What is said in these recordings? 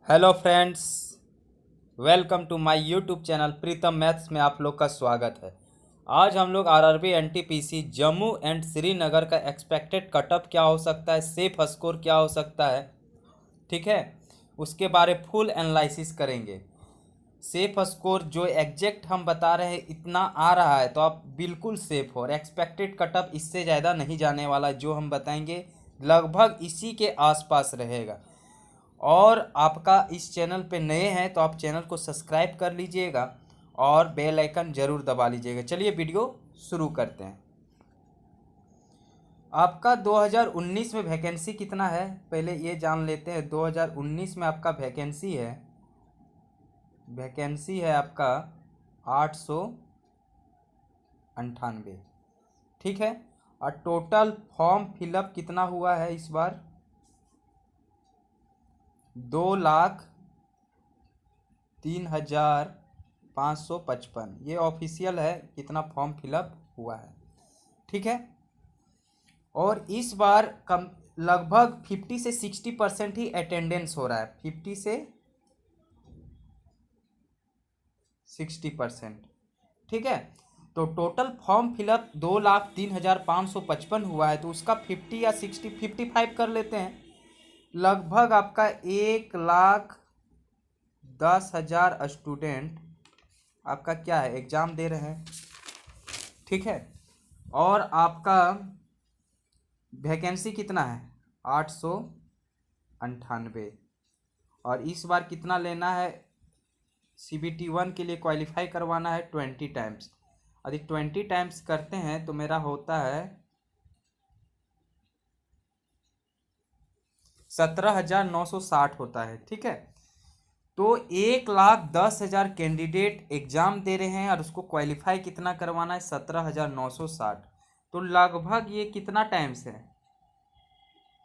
Hello friends, welcome to my YouTube channel Pritam maths में आप लोग का स्वागत है। आज हम लोग RRB NTPC Jammu and Srinagar का एक्सपेक्टेड कटअप क्या हो सकता है, सेफ स्कोर क्या हो सकता है, ठीक है, उसके बारे फुल एनालिसिस करेंगे। सेफ स्कोर जो एग्जैक्ट हम बता रहे हैं इतना आ रहा है तो आप बिल्कुल सेफ हो, और एक्सपेक्टेड कटअप इससे ज़्यादा नहीं जाने वाला, जो हम बताएंगे लगभग इसी के आसपास रहेगा। और आपका इस चैनल पे नए हैं तो आप चैनल को सब्सक्राइब कर लीजिएगा और बेल आइकन ज़रूर दबा लीजिएगा। चलिए वीडियो शुरू करते हैं। आपका 2019 में वैकेंसी कितना है पहले ये जान लेते हैं। 2019 में आपका वैकेंसी है आपका 898, ठीक है। और टोटल फॉर्म फिलअप कितना हुआ है इस बार? 2,03,555। ये ऑफिशियल है कितना फॉर्म फिलअप हुआ है, ठीक है। और इस बार कम लगभग 50 से 60% ही अटेंडेंस हो रहा है, 50 से 60%, ठीक है। तो टोटल फॉर्म फिलअप 2,03,555 हुआ है, तो उसका 50 या 60 55 कर लेते हैं। लगभग आपका 1,10,000 स्टूडेंट आपका क्या है, एग्ज़ाम दे रहे हैं, ठीक है। और आपका वैकेंसी कितना है? 898। और इस बार कितना लेना है? CBT 1 के लिए क्वालिफाई करवाना है 20 टाइम्स। यदि 20 टाइम्स करते हैं तो मेरा होता है 17,960 होता है, ठीक है। तो 1,10,000 कैंडिडेट एग्जाम दे रहे हैं और उसको क्वालिफाई कितना करवाना है? 17,960। तो लगभग ये कितना टाइम्स है?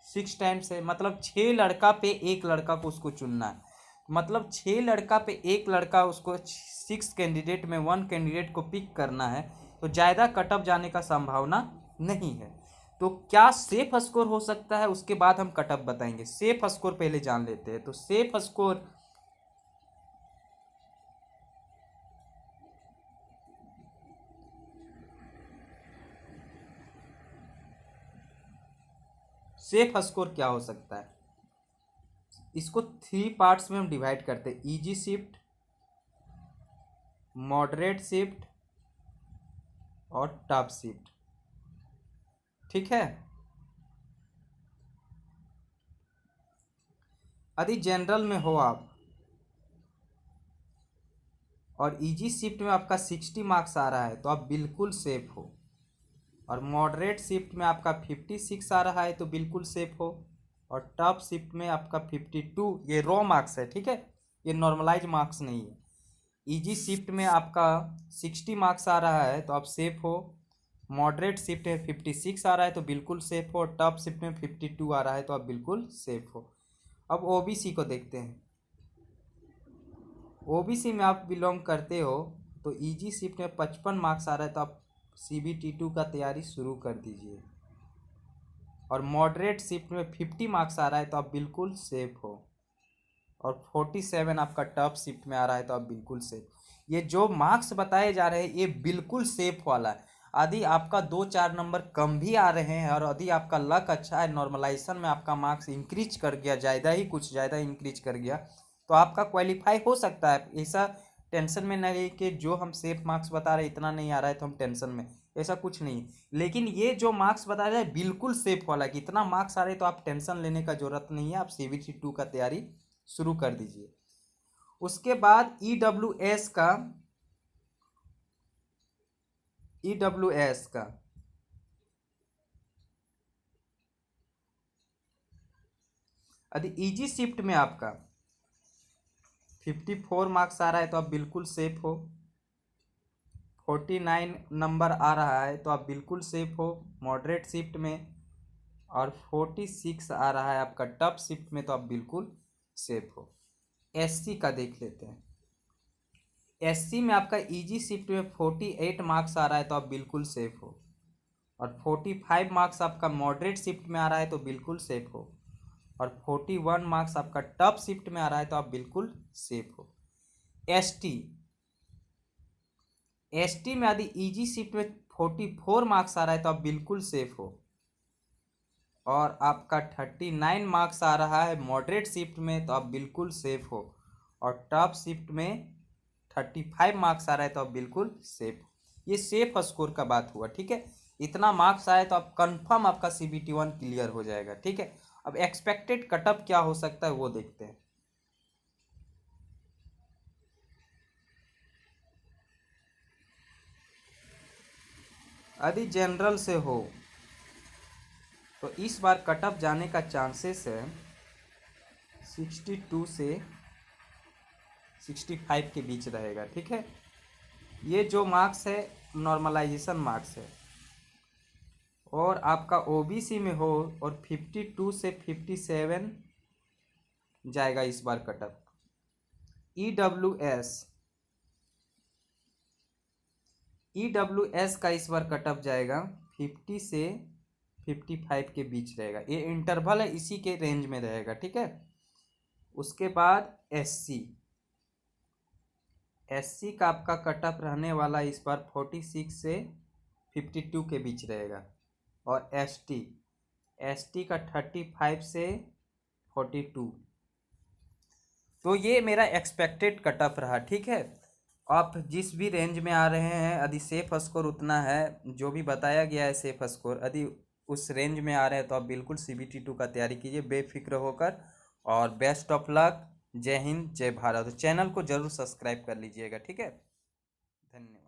6 टाइम्स है। मतलब 6 लड़का पे एक लड़का को उसको चुनना है। मतलब 6 लड़का पे एक लड़का, उसको 6 कैंडिडेट में 1 कैंडिडेट को पिक करना है, तो ज़्यादा कटअप जाने का संभावना नहीं है। तो क्या सेफ स्कोर हो सकता है, उसके बाद हम कटअप बताएंगे। सेफ स्कोर पहले जान लेते हैं। तो सेफ स्कोर क्या हो सकता है, इसको 3 पार्ट्स में हम डिवाइड करते हैं। इजी शिफ्ट, मॉडरेट शिफ्ट और टफ शिफ्ट, ठीक है। यदि जनरल में हो आप और इजी शिफ्ट में आपका 60 मार्क्स आ रहा है तो आप बिल्कुल सेफ हो। और मॉडरेट शिफ्ट में आपका 56 आ रहा है तो बिल्कुल सेफ हो। और टफ शिफ्ट में आपका 52, ये रॉ मार्क्स है, ठीक है, ये नॉर्मलाइज मार्क्स नहीं है। इजी शिफ्ट में आपका 60 मार्क्स आ रहा है तो आप सेफ हो। मॉडरेट शिफ्ट में 56 आ रहा है तो बिल्कुल सेफ हो। टफ शिफ्ट में 52 आ रहा है तो आप बिल्कुल सेफ हो। अब ओबीसी को देखते हैं। ओबीसी में आप बिलोंग करते हो तो इजी शिफ्ट में 55 मार्क्स आ रहा है तो आप CBT 2 का तैयारी शुरू कर दीजिए। और मॉडरेट शिफ्ट में 50 मार्क्स आ रहा है तो आप बिल्कुल सेफ हो। और 47 आपका टफ शिफ्ट में आ रहा है तो आप बिल्कुल सेफ। ये जो मार्क्स बताए जा रहे हैं ये बिल्कुल सेफ वाला है। यदि आपका 2-4 नंबर कम भी आ रहे हैं और यदि आपका लक अच्छा है, नॉर्मलाइजेशन में आपका मार्क्स इंक्रीज कर गया, ज़्यादा ही कुछ ज़्यादा इंक्रीज कर गया, तो आपका क्वालिफाई हो सकता है। ऐसा टेंशन में नहीं रही कि जो हम सेफ मार्क्स बता रहे हैं इतना नहीं आ रहा है तो हम टेंशन में, ऐसा कुछ नहीं है। लेकिन ये जो मार्क्स बताया जाए बिल्कुल सेफ वाला, कि इतना मार्क्स आ रहे हैं तो आप टेंशन लेने का जरूरत नहीं है, आप CBT 2 का तैयारी शुरू कर दीजिए। उसके बाद ई डब्ल्यू एस का यदि इजी शिफ्ट में आपका 54 मार्क्स आ रहा है तो आप बिल्कुल सेफ हो। 49 नंबर आ रहा है तो आप बिल्कुल सेफ हो मॉडरेट शिफ्ट में। और 46 आ रहा है आपका टफ शिफ्ट में तो आप बिल्कुल सेफ हो। एससी का देख लेते हैं। एससी में आपका इजी शिफ्ट में 48 मार्क्स आ रहा है तो आप बिल्कुल सेफ हो। और 45 मार्क्स आपका मॉडरेट शिफ्ट में आ रहा है तो बिल्कुल सेफ हो। और 41 मार्क्स आपका टफ शिफ्ट में आ रहा है तो आप बिल्कुल सेफ हो। एसटी, एसटी में यदि इजी शिफ्ट में 44 मार्क्स आ रहा है तो आप बिल्कुल सेफ हो। और आपका 39 मार्क्स आ रहा है मॉडरेट शिफ्ट में तो आप बिल्कुल सेफ हो। और टॉप शिफ्ट में 35 मार्क्स आ रहा है तो आप बिल्कुल सेफ हो। ये सेफ स्कोर का बात हुआ, ठीक है। इतना मार्क्स आए तो आप कंफर्म आपका CBT1 क्लियर हो जाएगा, ठीक है। अब एक्सपेक्टेड कटअप क्या हो सकता है वो देखते हैं। यदि जनरल से हो तो इस बार कटअप जाने का चांसेस है 62 से 65 के बीच रहेगा, ठीक है। ये जो मार्क्स है नॉर्मलाइजेशन मार्क्स है। और आपका ओबीसी में हो और 52 से 57 जाएगा इस बार कटअप। ईडब्ल्यूएस का इस बार कटअप जाएगा 50 से 55 के बीच रहेगा। ये इंटरवल है, इसी के रेंज में रहेगा, ठीक है। उसके बाद एससी का आपका कटअप रहने वाला इस बार 46 से 52 के बीच रहेगा। और एसटी का 35 से 42। तो ये मेरा एक्सपेक्टेड कटअप रहा, ठीक है। आप जिस भी रेंज में आ रहे हैं यदि सेफ स्कोर उतना है जो भी बताया गया है सेफ स्कोर, यदि उस रेंज में आ रहे हैं तो आप बिल्कुल CBT2 का तैयारी कीजिए बेफिक्र होकर। और बेस्ट ऑफ लक। जय हिंद, जय भारत। चैनल को जरूर सब्सक्राइब कर लीजिएगा, ठीक है। धन्यवाद।